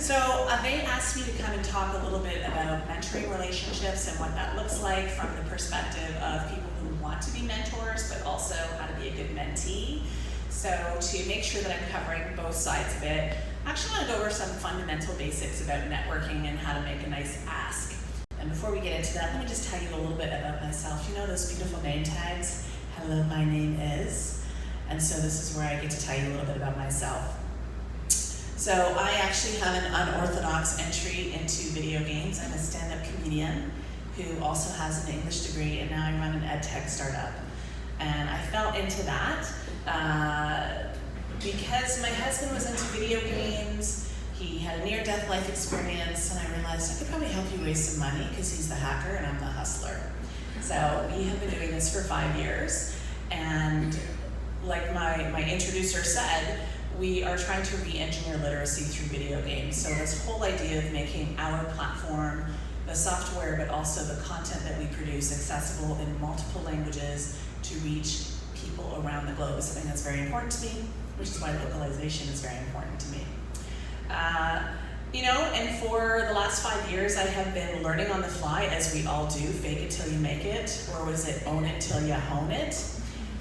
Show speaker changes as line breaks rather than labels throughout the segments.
So they asked me to come and talk a little bit about mentoring relationships and what that looks like from the perspective of people who want to be mentors, but also how to be a good mentee. So to make sure that I'm covering both sides of it, I actually want to go over some fundamental basics about networking and how to make a nice ask. And before we get into that, let me just tell you a little bit about myself. You know those beautiful name tags? Hello, my name is. And so this is where I get to tell you a little bit about myself. So I actually have an unorthodox entry into video games. I'm a stand-up comedian who also has an English degree, and now I run an ed tech startup. And I fell into that because my husband was into video games. He had a near-death life experience, and I realized I could probably help you raise some money because he's the hacker and I'm the hustler. So we have been doing this for 5 years, and like my introducer said, we are trying to re-engineer literacy through video games. So this whole idea of making our platform, the software, but also the content that we produce accessible in multiple languages to reach people around the globe is something that's very important to me, which is why localization is very important to me. And for the last 5 years, I have been learning on the fly, as we all do, fake it till you make it, or was it own it till you hone it?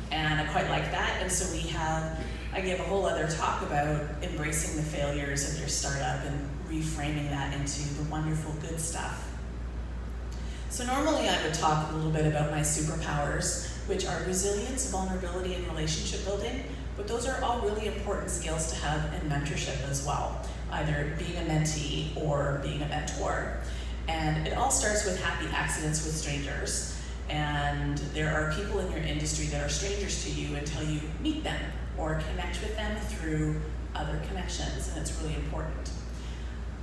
And I quite like that, and so I give a whole other talk about embracing the failures of your startup and reframing that into the wonderful good stuff. So normally I would talk a little bit about my superpowers, which are resilience, vulnerability, and relationship building, but those are all really important skills to have in mentorship as well, either being a mentee or being a mentor. And it all starts with happy accidents with strangers. And there are people in your industry that are strangers to you until you meet them or connect with them through other connections, and it's really important.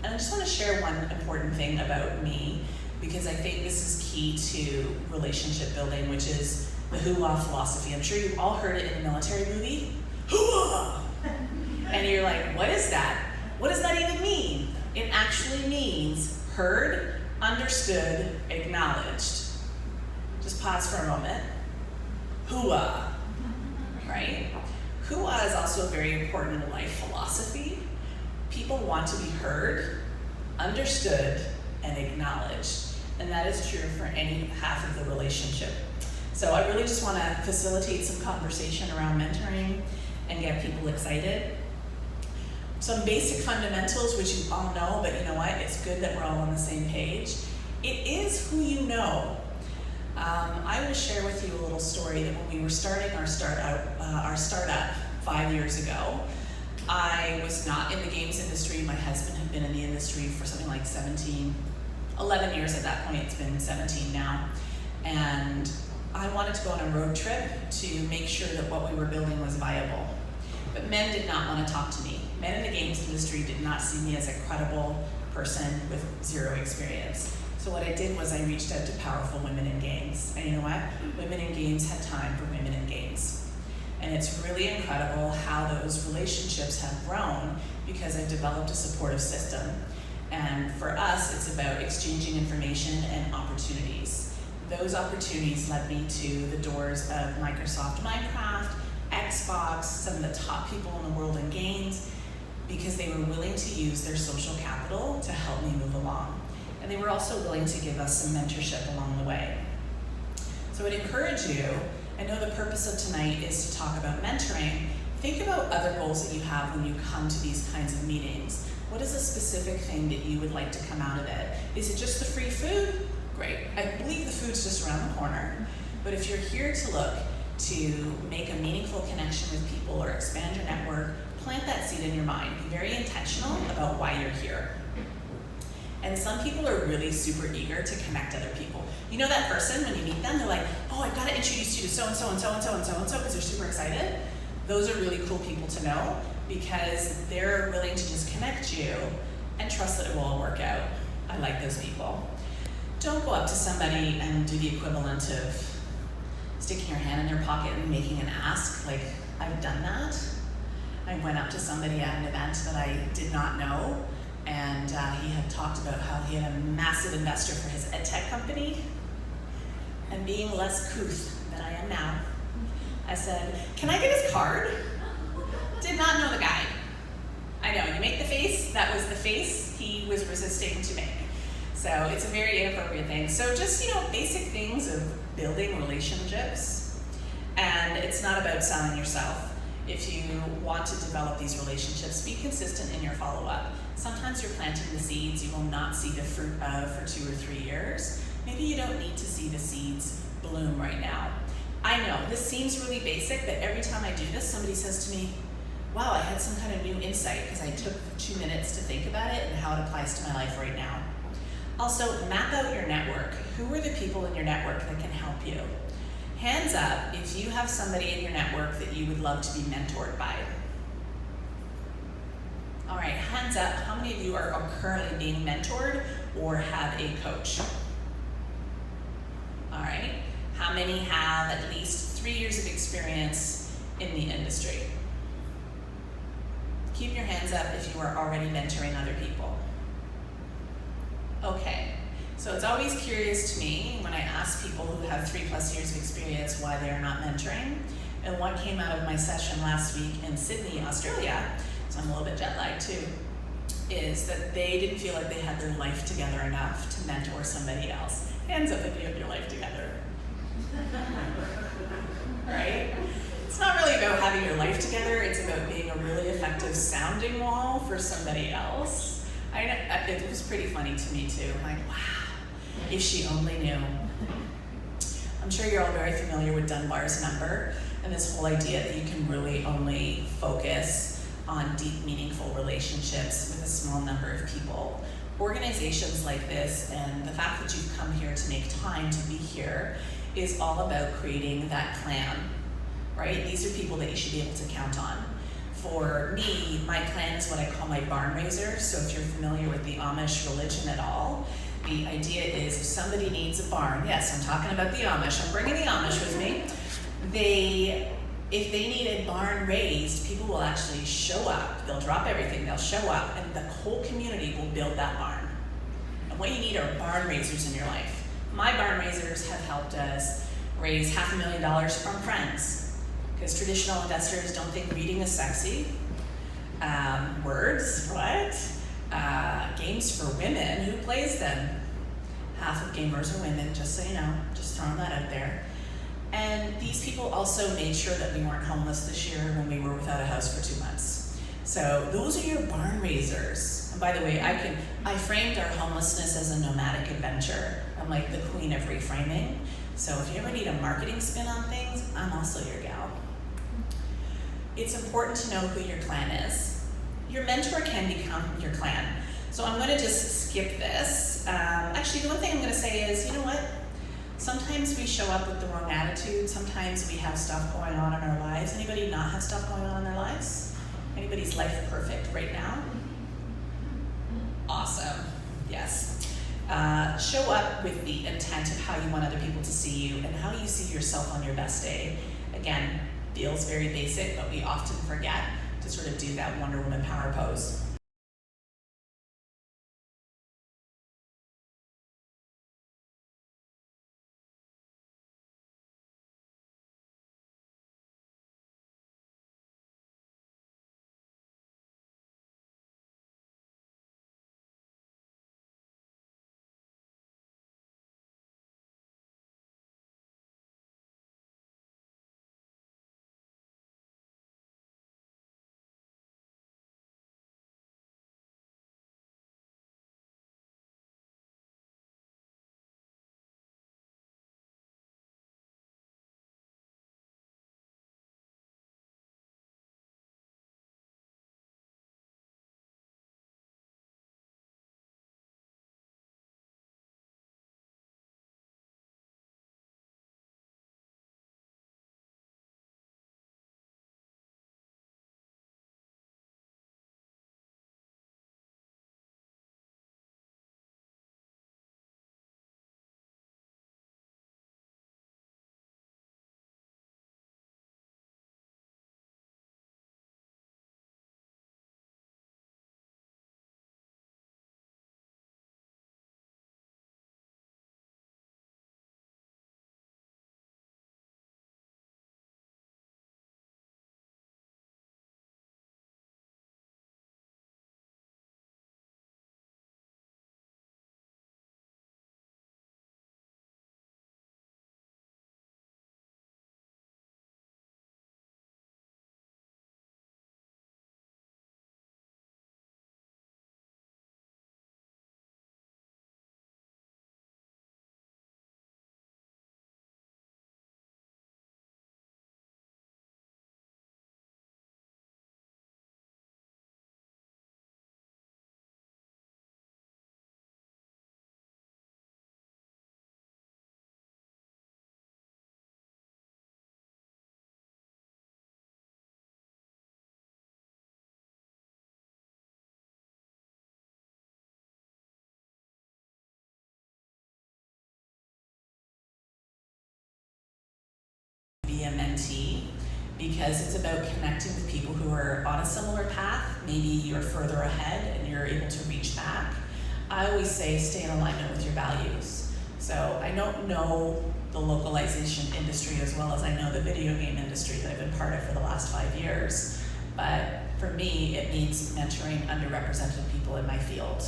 And I just want to share one important thing about me, because I think this is key to relationship building, which is the hoo-ah philosophy. I'm sure you've all heard it in a military movie. Hoo-ah! And you're like, what is that? What does that even mean? It actually means heard, understood, acknowledged. Just pause for a moment. Hoo-ah, right? Hoo-ah is also a very important life philosophy. People want to be heard, understood, and acknowledged. And that is true for any half of the relationship. So I really just want to facilitate some conversation around mentoring and get people excited. Some basic fundamentals, which you all know, but you know what? It's good that we're all on the same page. It is who you know. I will share with you a little story that when we were starting our startup 5 years ago, I was not in the games industry. My husband had been in the industry for something like 11 years at that point. It's been 17 now. And I wanted to go on a road trip to make sure that what we were building was viable. But men did not want to talk to me. Men in the games industry did not see me as a credible person with zero experience. So what I did was I reached out to powerful women in games. And you know what? Women in games had time for women in games. And it's really incredible how those relationships have grown because I've developed a supportive system. And for us, it's about exchanging information and opportunities. Those opportunities led me to the doors of Microsoft Minecraft, Xbox, some of the top people in the world in games, because they were willing to use their social capital to help me move along. And they were also willing to give us some mentorship along the way. So I'd encourage you, I know the purpose of tonight is to talk about mentoring. Think about other goals that you have when you come to these kinds of meetings. What is a specific thing that you would like to come out of it? Is it just the free food? Great. I believe the food's just around the corner. But if you're here to look to make a meaningful connection with people or expand your network, plant that seed in your mind. Be very intentional about why you're here. And some people are really super eager to connect other people. You know that person, when you meet them, they're like, oh, I've got to introduce you to so-and-so and so-and-so and so-and-so, because they're super excited. Those are really cool people to know because they're willing to just connect you and trust that it will all work out. I like those people. Don't go up to somebody and do the equivalent of sticking your hand in their pocket and making an ask. Like, I've done that. I went up to somebody at an event that I did not know, and he had talked about how he had a massive investor for his ed tech company. And being less couth than I am now, I said, can I get his card? Did not know the guy. I know, you make the face, that was the face he was resisting to make. So it's a very inappropriate thing. So just, basic things of building relationships. And it's not about selling yourself. If you want to develop these relationships, be consistent in your follow-up. Sometimes you're planting the seeds you will not see the fruit of for 2 or 3 years. Maybe you don't need to see the seeds bloom right now. I know, this seems really basic, but every time I do this, somebody says to me, wow, I had some kind of new insight because I took 2 minutes to think about it and how it applies to my life right now. Also, map out your network. Who are the people in your network that can help you? Hands up if you have somebody in your network that you would love to be mentored by. All right, hands up, how many of you are currently being mentored or have a coach? All right, how many have at least 3 years of experience in the industry? Keep your hands up if you are already mentoring other people. Okay, so it's always curious to me when I ask people who have 3+ years of experience why they are not mentoring. And what came out of my session last week in Sydney, Australia, so I'm a little bit jet lagged too, is that they didn't feel like they had their life together enough to mentor somebody else. Hands up if you have your life together. Right? It's not really about having your life together, it's about being a really effective sounding wall for somebody else. It was pretty funny to me too. I'm like, wow, if she only knew. I'm sure you're all very familiar with Dunbar's number and this whole idea that you can really only focus on deep, meaningful relationships with a small number of people. Organizations like this and the fact that you've come here to make time to be here is all about creating that clan, right? These are people that you should be able to count on. For me, my clan is what I call my barn raisers. So if you're familiar with the Amish religion at all, the idea is if somebody needs a barn, yes, I'm talking about the Amish, I'm bringing the Amish with me. If they need a barn raised, people will actually show up. They'll drop everything, they'll show up, and the whole community will build that barn. And what you need are barn raisers in your life. My barn raisers have helped us raise $500,000 from friends. Because traditional investors don't think reading is sexy. Words, what? Games for women, who plays them? Half of gamers are women, just so you know, just throwing that out there. And these people also made sure that we weren't homeless this year when we were without a house for 2 months. So those are your barn raisers. And by the way, I framed our homelessness as a nomadic adventure. I'm like the queen of reframing. So if you ever need a marketing spin on things, I'm also your gal. It's important to know who your clan is. Your mentor can become your clan. So I'm going to just skip this. Actually, the one thing I'm going to say is, you know what? Sometimes we show up with the wrong attitude. Sometimes we have stuff going on in our lives. Anybody not have stuff going on in their lives? Anybody's life perfect right now? Awesome. Yes. Show up with the intent of how you want other people to see you and how you see yourself on your best day. Again, feels very basic, but we often forget to sort of do that Wonder Woman power pose. because it's about connecting with people who are on a similar path. Maybe you're further ahead and you're able to reach back. I always say stay in alignment with your values. So I don't know the localization industry as well as I know the video game industry that I've been part of for the last 5 years. But for me, it means mentoring underrepresented people in my field.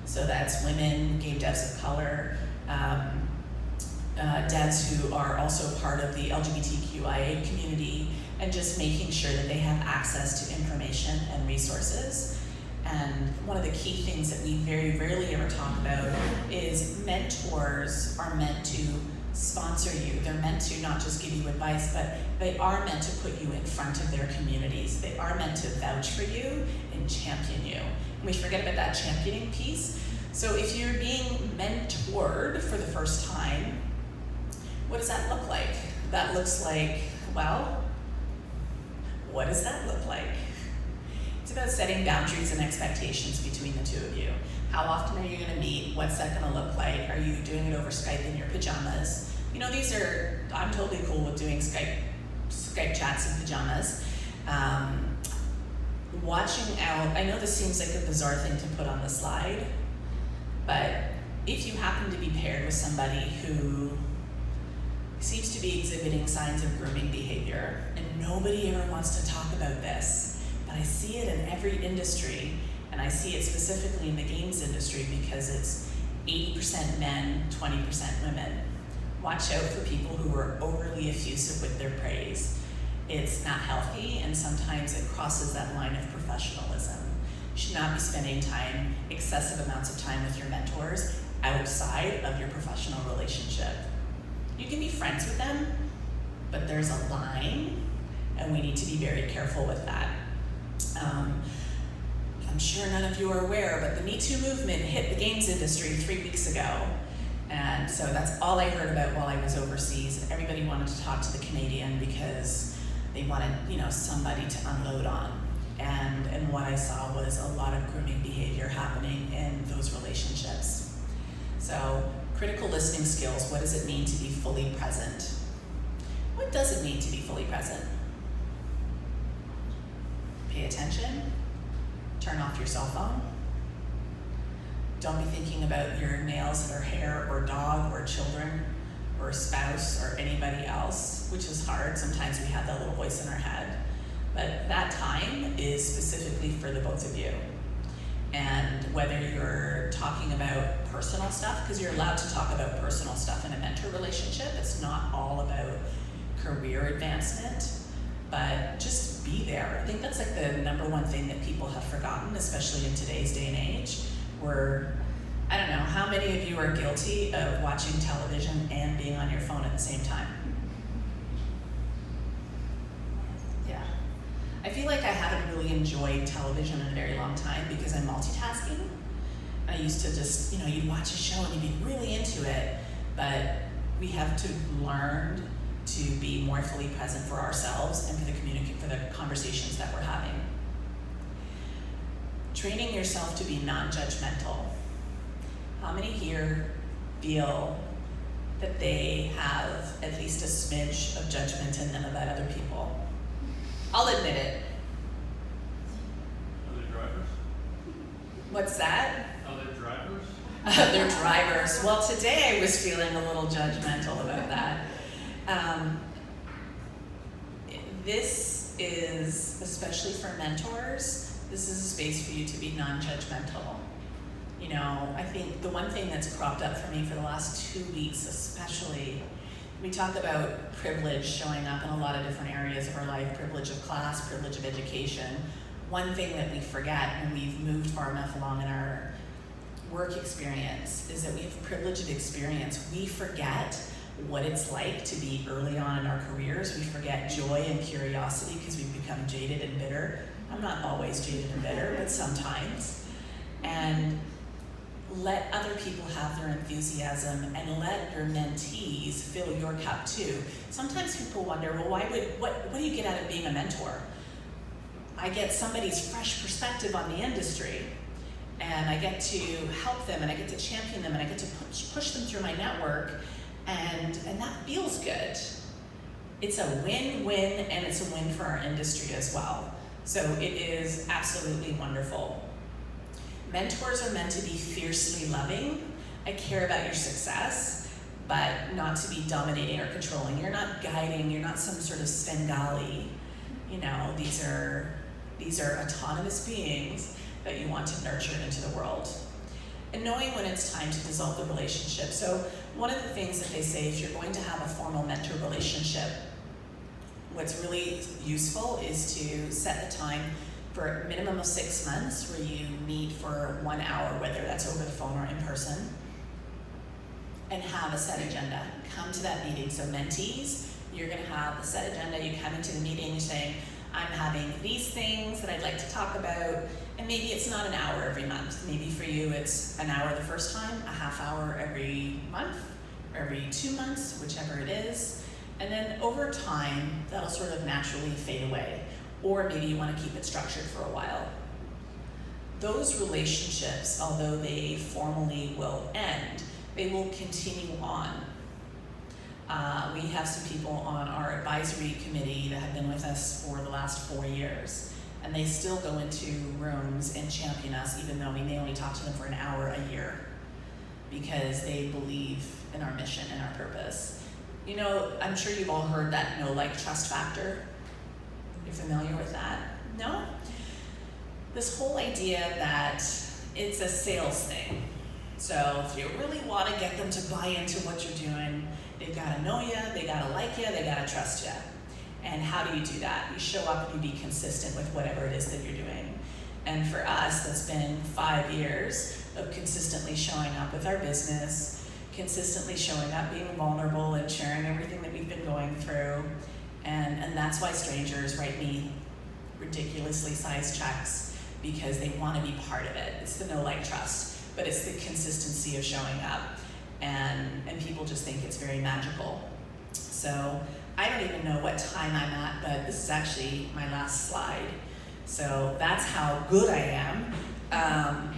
So that's women, game devs of color, devs who are also part of the LGBTQIA community, and just making sure that they have access to information and resources. And one of the key things that we very rarely ever talk about is mentors are meant to sponsor you. They're meant to not just give you advice, but they are meant to put you in front of their communities. They are meant to vouch for you and champion you. And we forget about that championing piece. So if you're being mentored for the first time, what does that look like? That looks like, well, what does that look like? It's about setting boundaries and expectations between the two of you. How often are you gonna meet? What's that gonna look like? Are you doing it over Skype in your pajamas? You know, I'm totally cool with doing Skype chats in pajamas. Watching out, I know this seems like a bizarre thing to put on the slide, but if you happen to be paired with somebody who seems to be exhibiting signs of grooming behavior, and nobody ever wants to talk about this, but I see it in every industry, and I see it specifically in the games industry because it's 80% men, 20% women. Watch out for people who are overly effusive with their praise. It's not healthy, and sometimes it crosses that line of professionalism. You should not be spending excessive amounts of time with your mentors outside of your professional relationship. You can be friends with them, but there's a line, and we need to be very careful with that. I'm sure none of you are aware, but the Me Too movement hit the games industry 3 weeks ago. And so that's all I heard about while I was overseas. Everybody wanted to talk to the Canadian because they wanted, somebody to unload on. And what I saw was a lot of grooming behavior happening in those relationships. So critical listening skills, what does it mean to be fully present? What does it mean to be fully present? Pay attention, turn off your cell phone. Don't be thinking about your nails or hair or dog or children or a spouse or anybody else, which is hard. Sometimes we have that little voice in our head. But that time is specifically for the both of you. And whether you're talking about personal stuff, because you're allowed to talk about personal stuff in a mentor relationship, it's not all about career advancement, but just be there. I think that's like the number one thing that people have forgotten, especially in today's day and age, where, I don't know, how many of you are guilty of watching television and being on your phone at the same time? Yeah. I feel like I haven't really enjoyed television in a very long time because I'm multitasking. I used to just, you'd watch a show and you'd be really into it, but we have to learn to be more fully present for ourselves and for the conversations that we're having. Training yourself to be non-judgmental. How many here feel that they have at least a smidge of judgment in them about other people? I'll admit it.
Other drivers?
What's that?
Other drivers?
Other drivers. Well, today I was feeling a little judgmental about that. This is, especially for mentors, this is a space for you to be non-judgmental. I think the one thing that's cropped up for me for the last 2 weeks especially, we talk about privilege showing up in a lot of different areas of our life, privilege of class, privilege of education. One thing that we forget when we've moved far enough along in our work experience is that we have privilege of experience. We forget what it's like to be early on in our careers. We forget joy and curiosity because we've become jaded and bitter. I'm not always jaded and bitter, but sometimes. And let other people have their enthusiasm and let your mentees fill your cup too. Sometimes people wonder, well, what do you get out of being a mentor? I get somebody's fresh perspective on the industry, and I get to help them, and I get to champion them, and I get to push them through my network, and that feels good. It's a win-win, and it's a win for our industry as well. So it is absolutely wonderful. Mentors are meant to be fiercely loving. I care about your success, but not to be dominating or controlling. You're not guiding, you're not some sort of Svengali. You know, these are autonomous beings that you want to nurture into the world. And knowing when it's time to dissolve the relationship. So one of the things that they say, if you're going to have a formal mentor relationship, what's really useful is to set a time for a minimum of 6 months where you meet for 1 hour, whether that's over the phone or in person, and have a set agenda. Come to that meeting. So mentees, you're gonna have a set agenda. You come into the meeting saying, I'm having these things that I'd like to talk about, and maybe it's not an hour every month. Maybe for you it's an hour the first time, a half hour every month, or every 2 months, whichever it is. And then over time, that'll sort of naturally fade away. Or maybe you want to keep it structured for a while. Those relationships, although they formally will end, they will continue on. We have some people on our advisory committee that have been with us for the last 4 years, and they still go into rooms and champion us, even though we may only talk to them for an hour a year, because they believe in our mission and our purpose. You know, I'm sure you've all heard that know, like, trust factor. You're familiar with that? No? This whole idea that it's a sales thing. So if you really want to get them to buy into what you're doing, they've got to know you, they got to like you, they got to trust you. And how do you do that? You show up and you be consistent with whatever it is that you're doing. And for us, that's been 5 years of consistently showing up with our business, consistently showing up, being vulnerable and sharing everything that we've been going through. And that's why strangers write me ridiculously sized checks, because they want to be part of it. It's the know, like, trust, but it's the consistency of showing up. And people just think it's very magical. So I don't even know what time I'm at, but this is actually my last slide. So that's how good I am.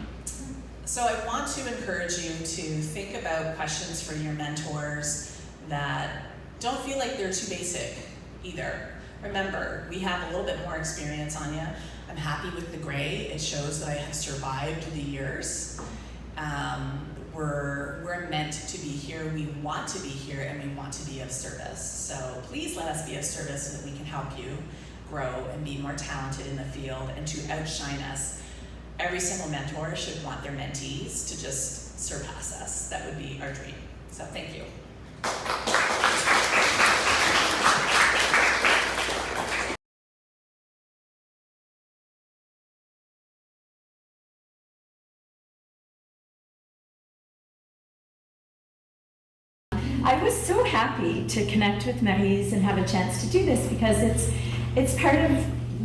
So I want to encourage you to think about questions for your mentors that don't feel like they're too basic either. Remember, we have a little bit more experience on you. I'm happy with the gray. It shows that I have survived the years. We're meant to be here, we want to be here, and we want to be of service. So please let us be of service so that we can help you grow and be more talented in the field and to outshine us. Every single mentor should want their mentees to just surpass us. That would be our dream. So thank you.
I was so happy to connect with Maryse and have a chance to do this, because it's part of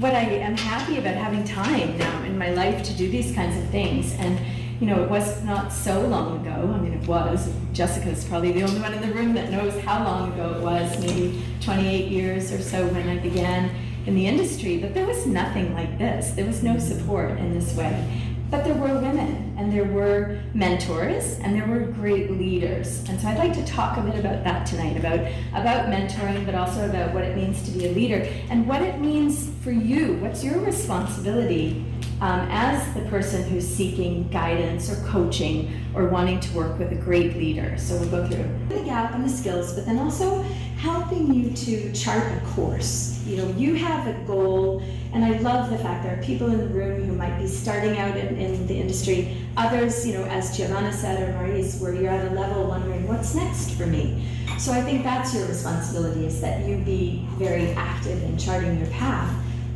what I am happy about, having time now in my life to do these kinds of things. And you know, it was not so long ago. I mean, it was. Jessica's probably the only one in the room that knows how long ago it was, maybe 28 years or so when I began in the industry. But there was nothing like this. There was no support in this way. But there were women, and there were mentors, and there were great leaders. And so I'd like to talk a bit about that tonight, about mentoring, but also about what it means to be a leader, and what it means for you. What's your responsibility as the person who's seeking guidance or coaching or wanting to work with a great leader? So we'll go through the gap and the skills, but then also helping you to chart a course. You know, you have a goal, and I love the fact there are people in the room who might be starting out in the industry. Others, you know, as Giovanna said, or Maryse, where you're at a level wondering, what's next for me? So I think that's your responsibility, is that you be very active in charting your path.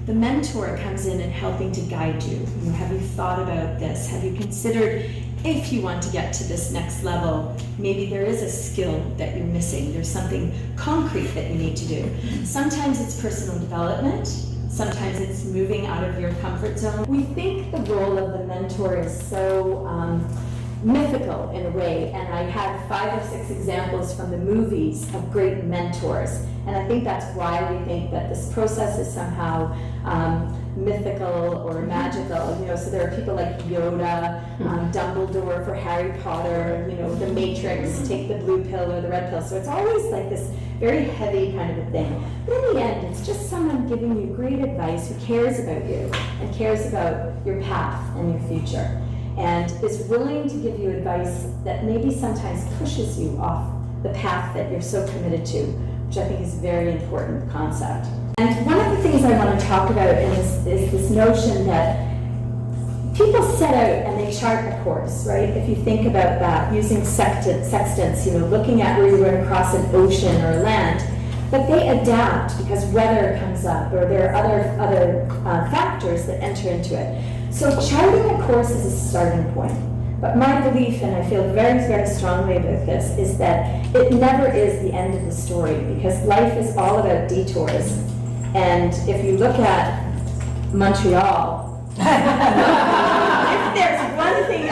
The mentor comes in and helping to guide you. You know, have you thought about this? Have you considered, if you want to get to this next level, maybe there is a skill that you're missing. There's something concrete that you need to do. Sometimes it's personal development. Sometimes it's moving out of your comfort zone. We think the role of the mentor is so mythical. mythical in a way, and I had 5 or 6 examples from the movies of great mentors. And I think that's why we think that this process is somehow mythical or magical. You know, so there are people like Yoda, Dumbledore for Harry Potter, you know, the Matrix, take the blue pill or the red pill. So it's always like this very heavy kind of a thing. But in the end, it's just someone giving you great advice who cares about you and cares about your path and your future, and is willing to give you advice that maybe sometimes pushes you off the path that you're so committed to, which I think is a very important concept. And one of the things I want to talk about is this notion that people set out and they chart a course, right? If you think about that, using sextants, you know, looking at where you're going to cross an ocean or land, but they adapt because weather comes up or there are other factors that enter into it. So charting a course is a starting point. But my belief, and I feel very, very strongly about this, is that it never is the end of the story, because life is all about detours. And if you look at Montreal, if there's one thing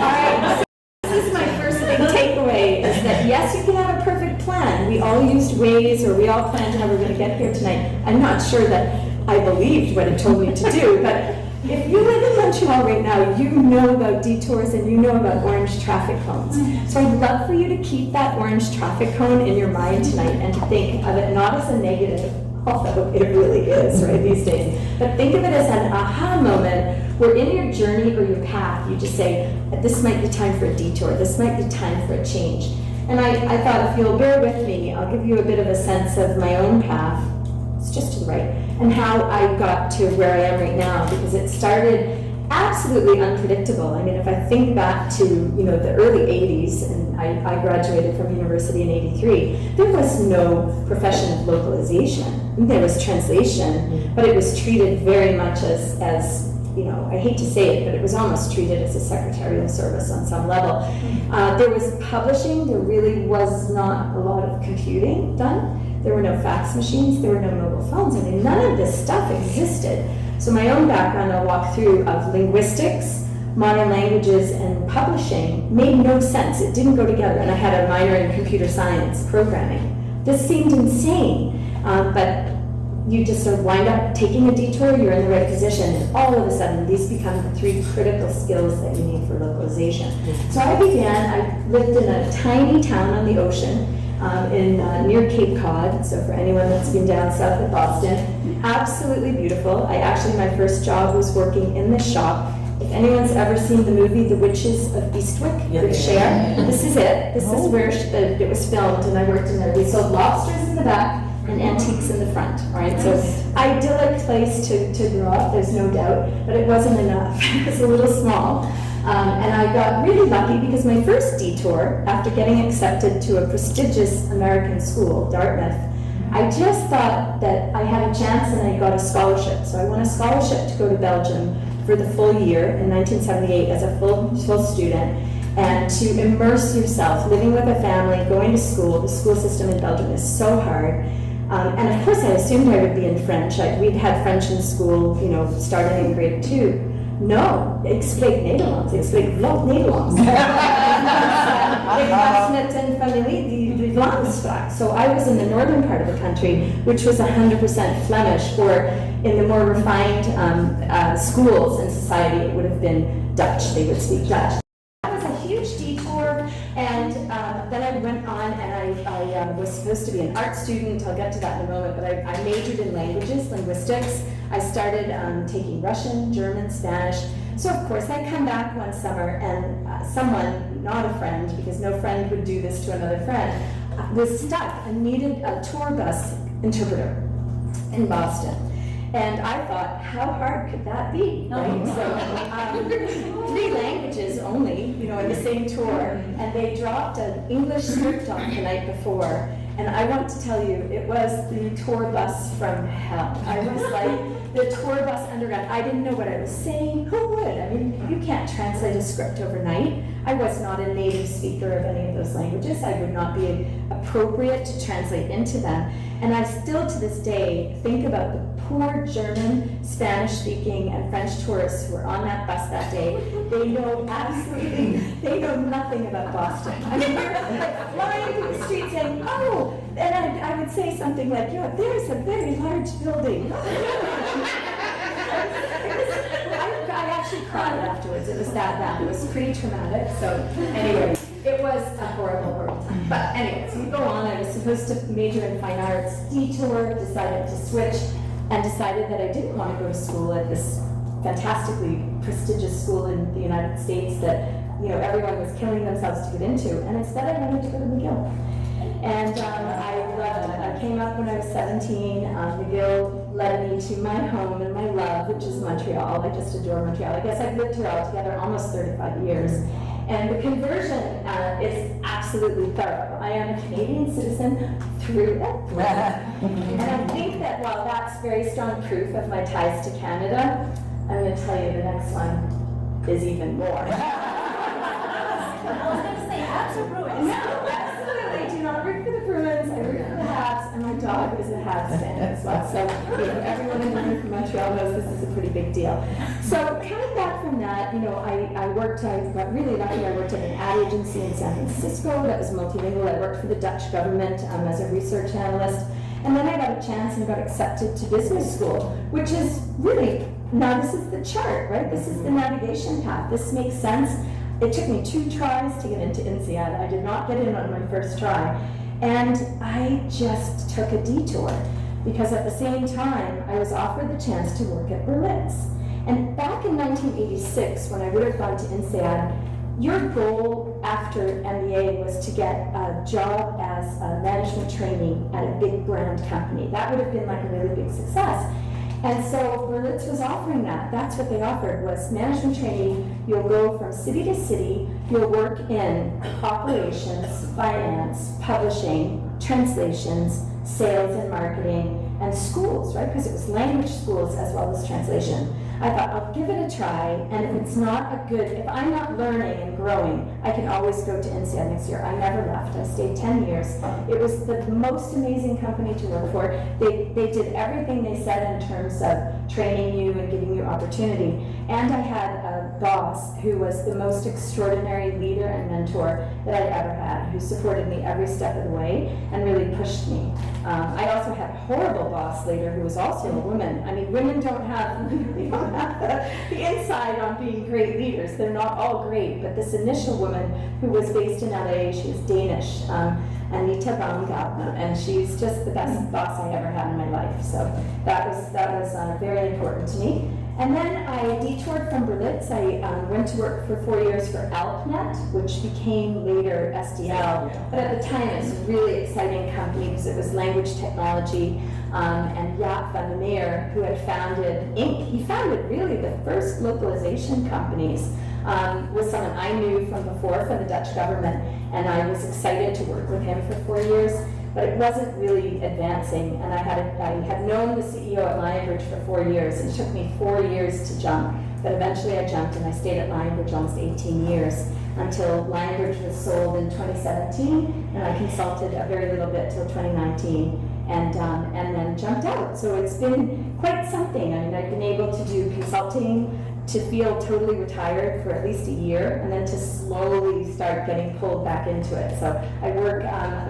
alright, this is my first big takeaway, is that yes, you can have a perfect plan. We all used Waze, or we all planned how we're going to get here tonight. I'm not sure that I believed what it told me to do, but if you live in Montreal right now, you know about detours and you know about orange traffic cones. So I'd love for you to keep that orange traffic cone in your mind tonight and to think of it not as a negative, although it really is, right, these days, but think of it as an aha moment where in your journey or your path, you just say, this might be time for a detour, this might be time for a change. And I thought, if you'll bear with me, I'll give you a bit of a sense of my own path. It's just to the right, and how I got to where I am right now, because it started absolutely unpredictable. I mean, if I think back to, you know, the early 80s, and I graduated from university in 83, there was no profession of localization. There was translation, but it was treated very much as you know, I hate to say it, but it was almost treated as a secretarial service on some level. There was publishing, there really was not a lot of computing done. There were no fax machines, there were no mobile phones. I mean, none of this stuff existed. So my own background I'll walk through of linguistics, modern languages, and publishing made no sense. It didn't go together, and I had a minor in computer science programming. This seemed insane, but you just sort of wind up taking a detour, you're in the right position, and all of a sudden these become the 3 critical skills that you need for localization. So I lived in a tiny town on the ocean, near Cape Cod, so for anyone that's been down south of Boston, absolutely beautiful. My first job was working in this shop. If anyone's ever seen the movie The Witches of Eastwick with Cher, this is it. This is where it was filmed, and I worked in there. We sold lobsters in the back and antiques in the front, all right? So idyllic place to grow up, there's no doubt, but it wasn't enough. It was a little small. And I got really lucky because my first detour, after getting accepted to a prestigious American school, Dartmouth, I just thought that I had a chance and I got a scholarship. So I won a scholarship to go to Belgium for the full year in 1978 as a full student, and to immerse yourself, living with a family, going to school. The school system in Belgium is so hard. And of course I assumed I would be in French. We'd had French in school, you know, starting in grade 2. No, ik spreek Nederlands. Ik spreek vlot Nederlands. Ik was net een familie die Vlaams sprak. So I was in the northern part of the country, which was 100% Flemish, or in the more refined schools in society, it would have been Dutch. They would speak Dutch. That was a huge detour, and then I went on, and I was supposed to be an art student. I'll get to that in a moment, but I majored in languages, linguistics. I started taking Russian, German, Spanish. So of course I come back one summer, and someone, not a friend, because no friend would do this to another friend, was stuck and needed a tour bus interpreter in Boston. And I thought, how hard could that be, right? So 3 languages only, you know, in the same tour, and they dropped an English script off the night before, and I want to tell you, it was the tour bus from hell. I was like, the tour bus underground. I didn't know what I was saying. Who would? I mean, you can't translate a script overnight. I was not a native speaker of any of those languages. I would not be appropriate to translate into them. And I still to this day think about the poor German, Spanish-speaking, and French tourists who were on that bus that day. They know nothing about Boston. I mean, we're like flying through the street saying, oh, and I would say something like, there's a very large building. I actually cried afterwards. It was that bad. It was pretty traumatic. So anyway, it was a horrible, horrible time. But anyway, so we go on. I was supposed to major in fine arts, detoured, decided to switch, and decided that I didn't want to go to school at this fantastically prestigious school in the United States that everyone was killing themselves to get into. And instead, I wanted to go to McGill. And I loved it. I came up when I was 17. McGill led me to my home and my love, which is Montreal. I just adore Montreal. I guess I've lived here altogether almost 35 years. And the conversion is absolutely thorough. I am a Canadian citizen through and through. And I think that while that's very strong proof of my ties to Canada, I'm going to tell you the next one is even more.
I was going to say, Habs or Bruins?
No, absolutely. I do not root for the Bruins. I root for the Habs, and my dog is a Habs fan as well. So everyone in the room from Montreal knows this is a pretty big deal. So coming back from that, I got really lucky. I worked at an ad agency in San Francisco that was multilingual. I worked for the Dutch government as a research analyst. And then I got a chance and got accepted to business school, which is really, now this is the chart, right? This is the navigation path. This makes sense. It took me 2 tries to get into INSEAD. I did not get in on my first try. And I just took a detour because at the same time, I was offered the chance to work at Berlitz. And back in 1986, when I would have gone to INSEAD, your goal after MBA was to get a job as a management trainee at a big brand company. That would have been like a really big success. And so Berlitz was offering that. That's what they offered, was management training. You'll go from city to city. You'll work in operations, finance, publishing, translations, sales and marketing, and schools, right? Because it was language schools as well as translation. I thought, I'll give it a try, and if it's not if I'm not learning and growing, I can always go to INSEAD next year. I never left. I stayed 10 years. It was the most amazing company to work for. They did everything they said in terms of training you and giving you opportunity. And I had a boss who was the most extraordinary leader and mentor that I'd ever had, who supported me every step of the way and really pushed me. I also had a horrible boss later who was also a woman. I mean, women don't have the insight on being great leaders. They're not all great, but this initial woman who was based in LA, she was Danish, Anita Baumgartner, and she's just the best boss I ever had in my life. So that was very important to me. And then I detoured from Berlitz. I went to work for 4 years for AlpNet, which became later SDL. But at the time, it was a really exciting company because it was language technology. And Jaap van der Meer, who had founded Inc., he founded really the first localization companies, was someone I knew from before from the Dutch government. And I was excited to work with him for 4 years. But it wasn't really advancing, and I had known the CEO at Lionbridge for 4 years, and it took me 4 years to jump, but eventually I jumped and I stayed at Lionbridge almost 18 years until Lionbridge was sold in 2017, and I consulted a very little bit till 2019, and then jumped out. So it's been quite something. I mean, I've been able to do consulting, to feel totally retired for at least a year, and then to slowly start getting pulled back into it. So I work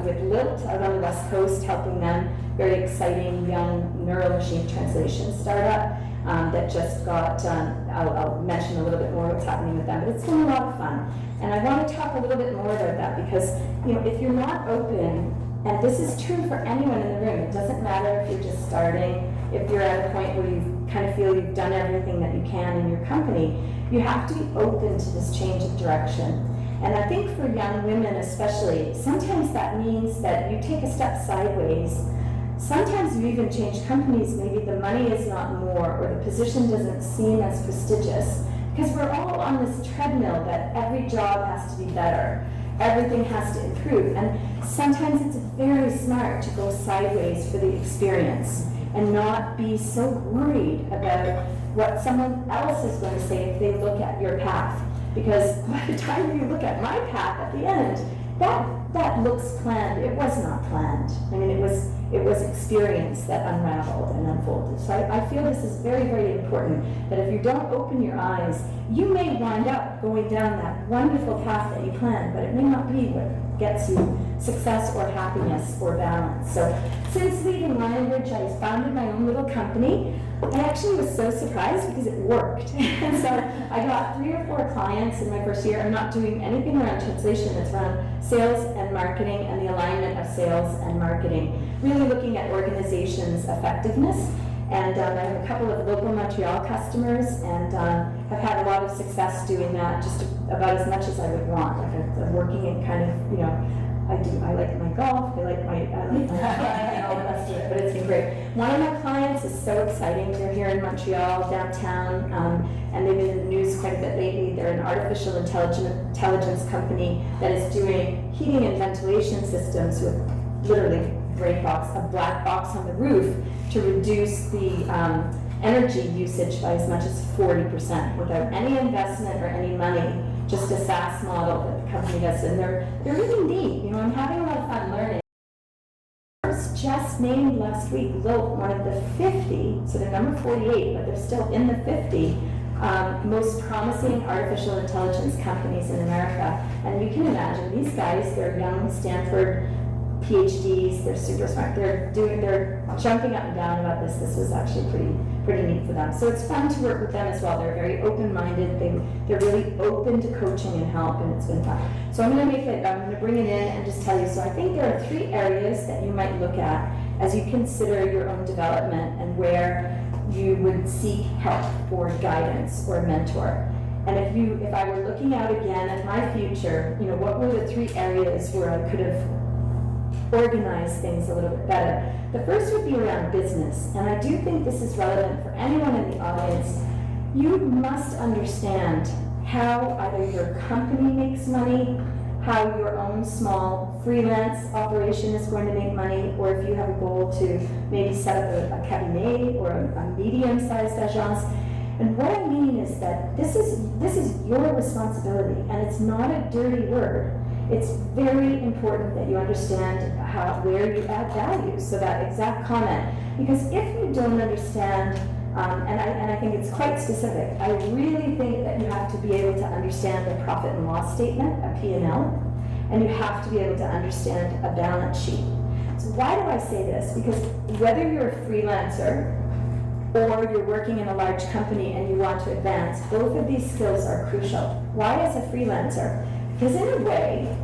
with Lilt out on the West Coast, helping them, very exciting young neuro-machine translation startup that just got, I'll mention a little bit more what's happening with them, but it's been a lot of fun. And I want to talk a little bit more about that because, if you're not open, and this is true for anyone in the room, it doesn't matter if you're just starting, if you're at a point where you kind of feel you've done everything that you can in your company, you have to be open to this change of direction. And I think for young women especially, sometimes that means that you take a step sideways. Sometimes you even change companies, maybe the money is not more, or the position doesn't seem as prestigious, because we're all on this treadmill that every job has to be better. Everything has to improve. And sometimes it's very smart to go sideways for the experience and not be so worried about what someone else is going to say if they look at your path. Because by the time you look at my path at the end, that looks planned. It was not planned. I mean, it was experience that unraveled and unfolded. So I feel this is very, very important, that if you don't open your eyes, you may wind up going down that wonderful path that you planned, but it may not be what gets you success or happiness or balance. So since leaving Lionbridge, I founded my own little company. I actually was so surprised because it worked. And so I got 3 or 4 clients in my first year. I'm not doing anything around translation. It's around sales and marketing and the alignment of sales and marketing, really looking at organizations' effectiveness. And I have a couple of local Montreal customers, and have had a lot of success doing that, just about as much as I would want. Like I'm working in kind of, you know, I like my golf, I like my and all the rest of it, but it's been great. One of my clients is so exciting. They're here in Montreal, downtown, and they've been in the news quite a bit lately. They're an artificial intelligence company that is doing heating and ventilation systems with literally a black box on the roof to reduce the energy usage by as much as 40% without any investment or any money, just a SaaS model that the company does. And they're really neat. You know, I'm having a lot of fun learning. I was just named last week one of the 50, so they're number 48, but they're still in the 50 most promising artificial intelligence companies in America. And you can imagine, these guys, they're young Stanford PhDs, they're super smart, they're jumping up and down about this. This was actually pretty neat for them. So it's fun to work with them as well. They're very open-minded, they're really open to coaching and help, and it's been fun. So I'm going to bring it in and just tell you, so I think there are 3 areas that you might look at as you consider your own development and where you would seek help or guidance or a mentor. And if I were looking out again at my future, you know, what were the 3 areas where I could have organize things a little bit better? The first would be around business, and I do think this is relevant for anyone in the audience. You must understand how either your company makes money, how your own small freelance operation is going to make money, or if you have a goal to maybe set up a cabinet or a medium-sized agence. And what I mean is that this is your responsibility, and it's not a dirty word. It's very important that you understand where you add value. So that exact comment, because if you don't understand, and I think it's quite specific, I really think that you have to be able to understand a profit and loss statement, a P&L, and you have to be able to understand a balance sheet. So why do I say this? Because whether you're a freelancer or you're working in a large company and you want to advance, both of these skills are crucial. Why as a freelancer? Because in a way,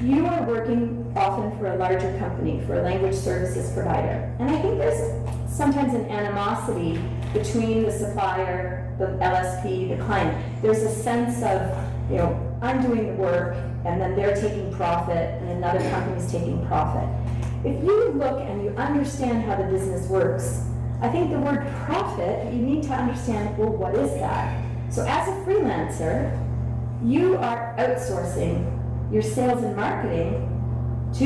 you are working often for a larger company, for a language services provider. And I think there's sometimes an animosity between the supplier, the LSP, the client. There's a sense of, you know, I'm doing the work and then they're taking profit and another company's taking profit. If you look and you understand how the business works, I think the word profit, you need to understand, well, what is that? So as a freelancer, you are outsourcing your sales and marketing to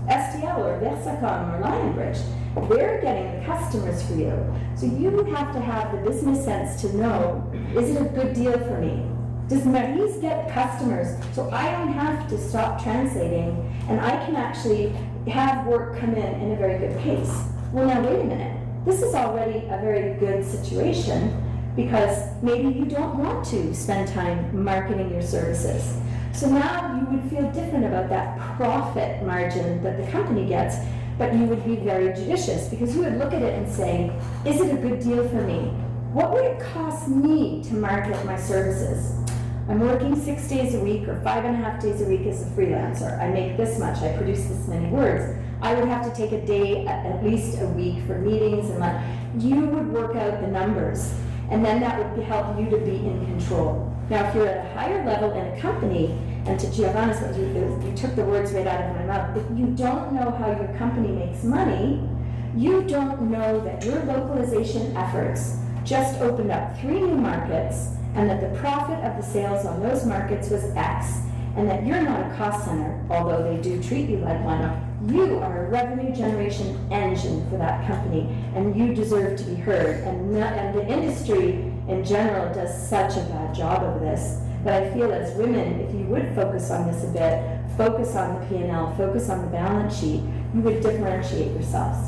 STL or Versacom or Lionbridge. They're getting the customers for you. So you have to have the business sense to know, is it a good deal for me? Does Maryse get customers so I don't have to stop translating and I can actually have work come in a very good pace? Well, now wait a minute. This is already a very good situation because maybe you don't want to spend time marketing your services. So now you would feel different about that profit margin that the company gets, but you would be very judicious because you would look at it and say, is it a good deal for me? What would it cost me to market my services? I'm working 6 days a week or 5.5 days a week as a freelancer. I make this much, I produce this many words. I would have to take a day, at least a week for meetings and you would work out the numbers, and then that would help you to be in control. Now, if you're at a higher level in a company, and to Giovanna's, you took the words right out of my mouth, if you don't know how your company makes money, you don't know that your localization efforts just opened up 3 new markets, and that the profit of the sales on those markets was X, and that you're not a cost center, although they do treat you like one. You are a revenue generation engine for that company, and you deserve to be heard. And the industry in general does such a bad job of this, that I feel as women, if you would focus on this a bit, focus on the P&L, focus on the balance sheet, you would differentiate yourselves.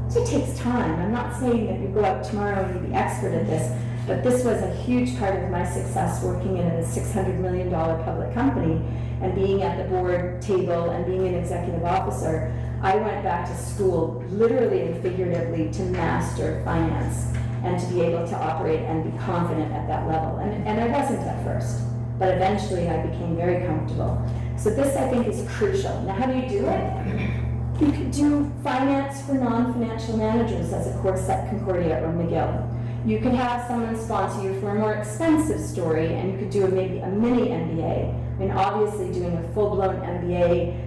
So it takes time. I'm not saying that you go out tomorrow and you be expert at this, but this was a huge part of my success working in a $600 million public company and being at the board table and being an executive officer. I went back to school, literally and figuratively, to master finance and to be able to operate and be confident at that level. And I wasn't at first, but eventually I became very comfortable. So this, I think, is crucial. Now, how do you do it? You could do finance for non-financial managers as a course at Concordia or McGill. You could have someone sponsor you for a more expensive story, and you could do maybe a mini MBA. I mean, obviously, doing a full-blown MBA,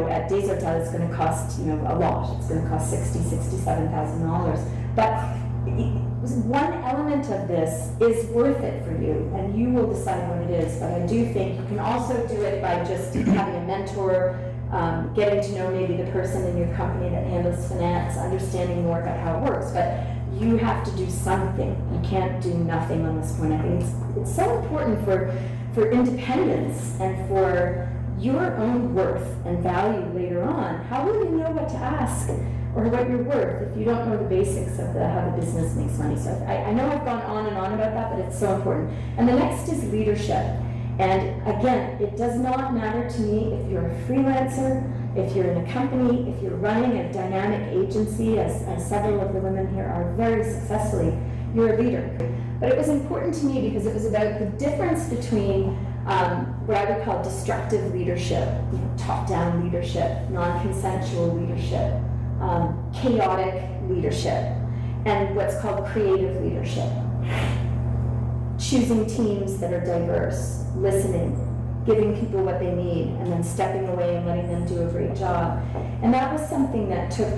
at Desautel is going to cost, a lot. It's going to cost $67,000. But one element of this is worth it for you, and you will decide what it is. But I do think you can also do it by just having a mentor, getting to know maybe the person in your company that handles finance, understanding more about how it works. But you have to do something. You can't do nothing on this point. I think it's so important for independence and for your own worth and value later on. How will you know what to ask or what you're worth if you don't know the basics of how the business makes money? So I know I've gone on and on about that, but it's so important. And the next is leadership. And again, it does not matter to me if you're a freelancer, if you're in a company, if you're running a dynamic agency, as several of the women here are very successfully, you're a leader. But it was important to me because it was about the difference between what I would call destructive leadership, top-down leadership, non-consensual leadership, chaotic leadership, and what's called creative leadership. Choosing teams that are diverse, listening, giving people what they need, and then stepping away and letting them do a great job. And that was something that took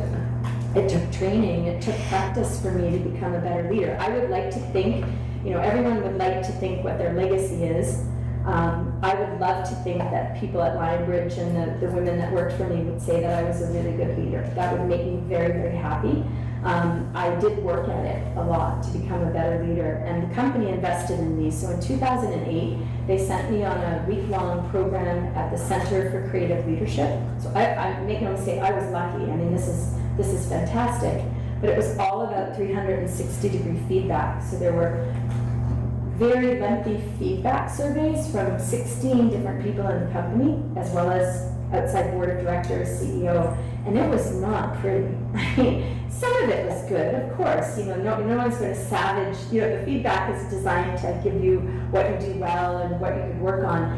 training, it took practice for me to become a better leader. I would like to think, everyone would like to think what their legacy is. I would love to think that people at Lionbridge and the women that worked for me would say that I was a really good leader. That would make me very, very happy. I did work at it a lot to become a better leader, and the company invested in me. So in 2008, they sent me on a week-long program at the Center for Creative Leadership. So I make no mistake, I was lucky. I mean, this is fantastic. But it was all about 360-degree feedback. So there were very lengthy feedback surveys from 16 different people in the company, as well as outside board of directors, CEO, and it was not pretty. I mean, some of it was good, of course. No one's going to savage. The feedback is designed to give you what you do well and what you could work on.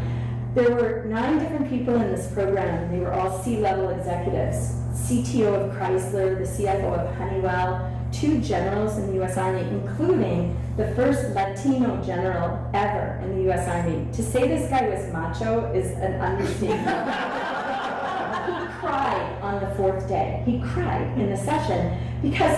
There were 9 different people in this program, and they were all C-level executives. CTO of Chrysler, the CFO of Honeywell, 2 generals in the U.S. Army, including the first Latino general ever in the U.S. Army. To say this guy was macho is an understatement. He cried on the 4th day. He cried in the session because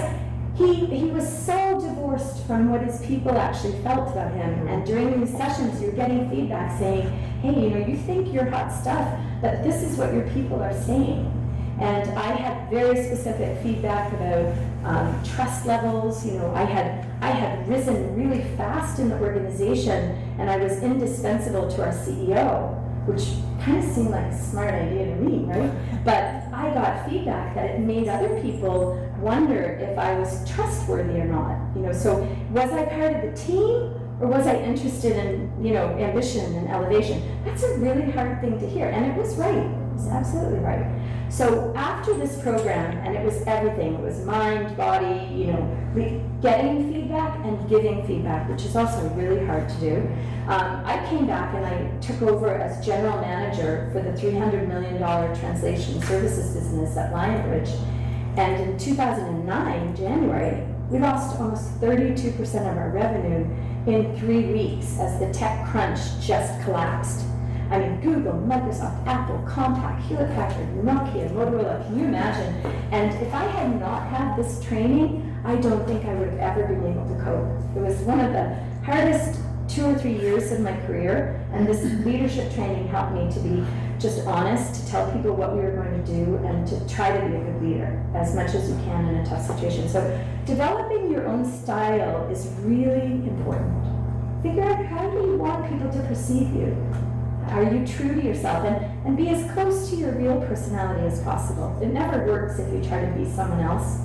he was so divorced from what his people actually felt about him. And during these sessions, you're getting feedback saying, hey, you think you're hot stuff, but this is what your people are saying. And I had very specific feedback about trust levels. I had risen really fast in the organization, and I was indispensable to our CEO, which kind of seemed like a smart idea to me, right? But I got feedback that it made other people wonder if I was trustworthy or not. So was I part of the team, or was I interested in, ambition and elevation? That's a really hard thing to hear, and it was right. It was absolutely right. So after this program, and it was everything, it was mind, body, getting feedback and giving feedback, which is also really hard to do. I came back and I took over as general manager for the $300 million translation services business at Lionbridge. And in 2009, January, we lost almost 32% of our revenue in 3 weeks as the tech crunch just collapsed. I mean, Google, Microsoft, Apple, Compaq, Hewlett-Packard, Nokia, Motorola, can you imagine? And if I had not had this training, I don't think I would have ever been able to cope. It was one of the hardest 2 or 3 years of my career, and this leadership training helped me to be just honest, to tell people what we were going to do, and to try to be a good leader as much as you can in a tough situation. So developing your own style is really important. Figure out, how do you want people to perceive you? Are you true to yourself? And be as close to your real personality as possible. It never works if you try to be someone else.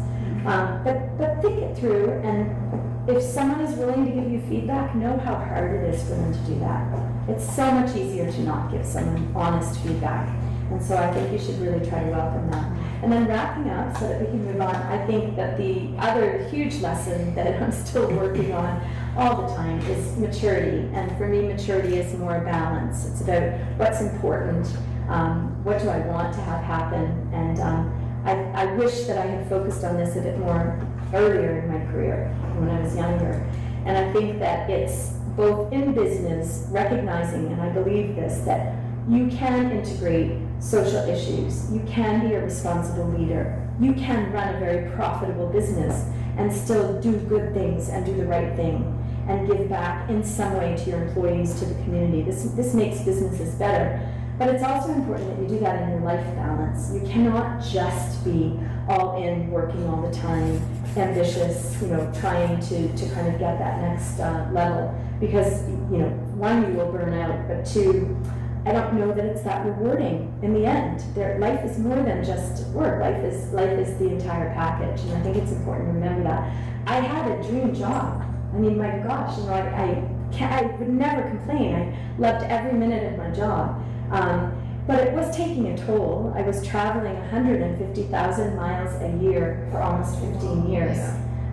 But think it through, and if someone is willing to give you feedback, know how hard it is for them to do that. It's so much easier to not give someone honest feedback. And so I think you should really try to welcome that. And then wrapping up so that we can move on, I think that the other huge lesson that I'm still working on all the time is maturity. And for me, maturity is more balance. It's about what's important, what do I want to have happen, and I wish that I had focused on this a bit more earlier in my career, when I was younger. And I think that it's both in business, recognizing, and I believe this, that you can integrate social issues, you can be a responsible leader, you can run a very profitable business and still do good things and do the right thing and give back in some way to your employees, to the community. This makes businesses better. But it's also important that you do that in your life balance. You cannot just be all in, working all the time, ambitious, trying to kind of get that next level. Because, one, you will burn out, but two, I don't know that it's that rewarding in the end. Life is more than just work. Life is the entire package, and I think it's important to remember that. I had a dream job. I mean, my gosh, I would never complain. I loved every minute of my job. But it was taking a toll. I was traveling 150,000 miles a year for almost 15 years.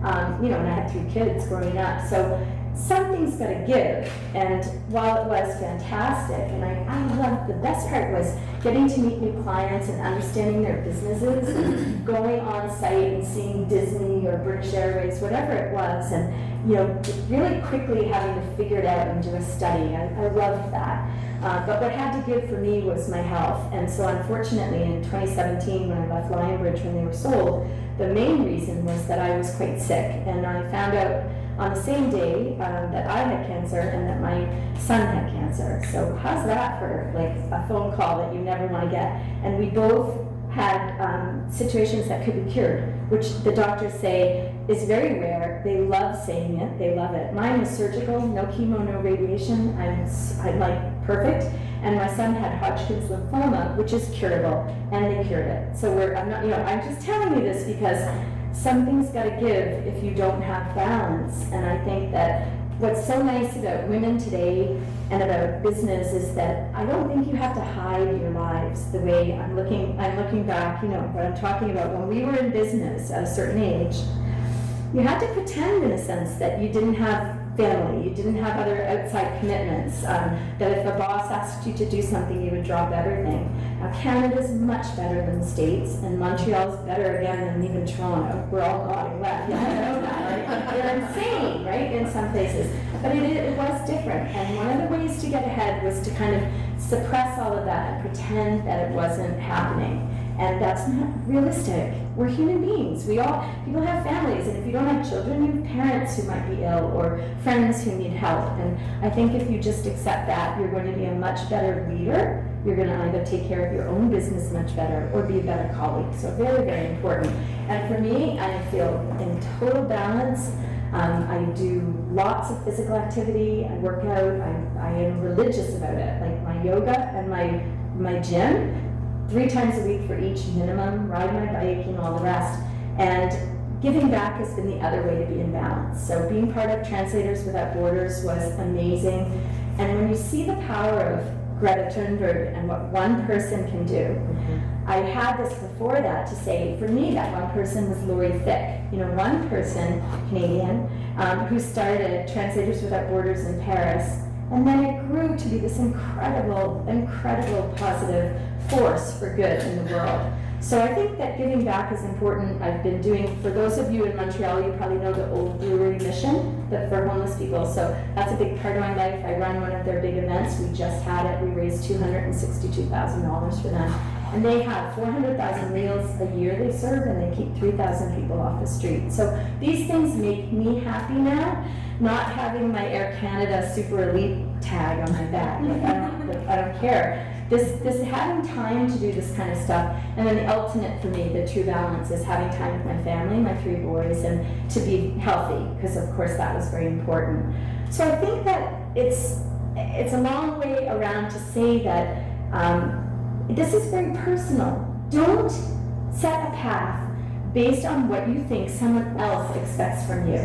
And I had 3 kids growing up. So something's got to give. And while it was fantastic, and I loved, the best part was getting to meet new clients and understanding their businesses, and going on site and seeing Disney or British Airways, whatever it was, and really quickly having to figure it out and do a study. I loved that. But what had to give for me was my health. And so unfortunately in 2017, when I left Lionbridge when they were sold, the main reason was that I was quite sick. And I found out on the same day that I had cancer and that my son had cancer. So how's that for like a phone call that you never want to get? And we both had situations that could be cured, which the doctors say is very rare. They love saying it, they love it. Mine was surgical, no chemo, no radiation. I'm like perfect. And my son had Hodgkin's lymphoma, which is curable, and they cured it. So I'm just telling you this because something's got to give if you don't have balance. And I think that what's so nice about women today and about business is that I don't think you have to hide your lives the way I'm looking back, what I'm talking about. When we were in business at a certain age, you had to pretend in a sense that you didn't have family, you didn't have other outside commitments, that if a boss asked you to do something, you would drop everything. Now Canada's much better than the States, and Montreal's better again than even Toronto. We're all nodding left. Yeah, I know that, right? They're insane, right, in some places. But it was different, and one of the ways to get ahead was to kind of suppress all of that and pretend that it wasn't happening. And that's not realistic. We're human beings. People have families, and if you don't have children, you have parents who might be ill or friends who need help. And I think if you just accept that, you're going to be a much better leader. You're going to either take care of your own business much better or be a better colleague. So very, very important. And for me, I feel in total balance. I do lots of physical activity. I work out. I am religious about it, like my yoga and my gym. 3 times a week for each minimum, ride my bike and all the rest. And giving back has been the other way to be in balance. So being part of Translators Without Borders was amazing. And when you see the power of Greta Thunberg and what one person can do, I had this before that to say, for me, that one person was Lori Thicke. One person, Canadian, who started Translators Without Borders in Paris. And then it grew to be this incredible, incredible positive force for good in the world. So I think that giving back is important. I've been doing, for those of you in Montreal, you probably know the Old Brewery Mission, but for homeless people. So that's a big part of my life. I run one of their big events. We just had it. We raised $262,000 for them. And they have 400,000 meals a year they serve, and they keep 3,000 people off the street. So these things make me happy now, not having my Air Canada Super Elite tag on my back. I don't care. This having time to do this kind of stuff, and then the ultimate for me, the true balance, is having time with my family, my 3 boys, and to be healthy, because of course that was very important. So I think that it's it's a long way around to say that this is very personal. Don't set a path based on what you think someone else expects from you,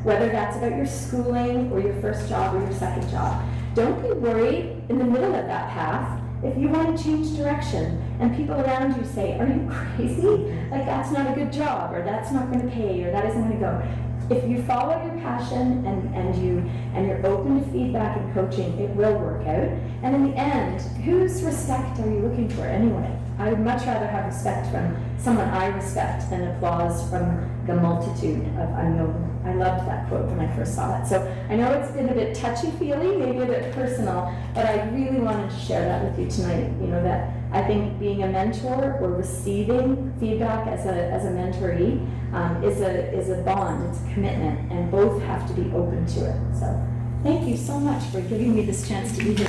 whether that's about your schooling or your first job or your second job. Don't be worried in the middle of that path if you want to change direction and people around you say, are you crazy? Like, that's not a good job, or that's not going to pay, or that isn't going to go. If you follow your passion and you're open to feedback and coaching, it will work out. And in the end, whose respect are you looking for anyway? I would much rather have respect from someone I respect than applause from the multitude of unknown. I loved that quote when I first saw it. So I know it's been a bit touchy-feely, maybe a bit personal, but I really wanted to share that with you tonight. You know, that I think being a mentor or receiving feedback as a mentoree is a bond, it's a commitment, and both have to be open to it. So thank you so much for giving me this chance to be here.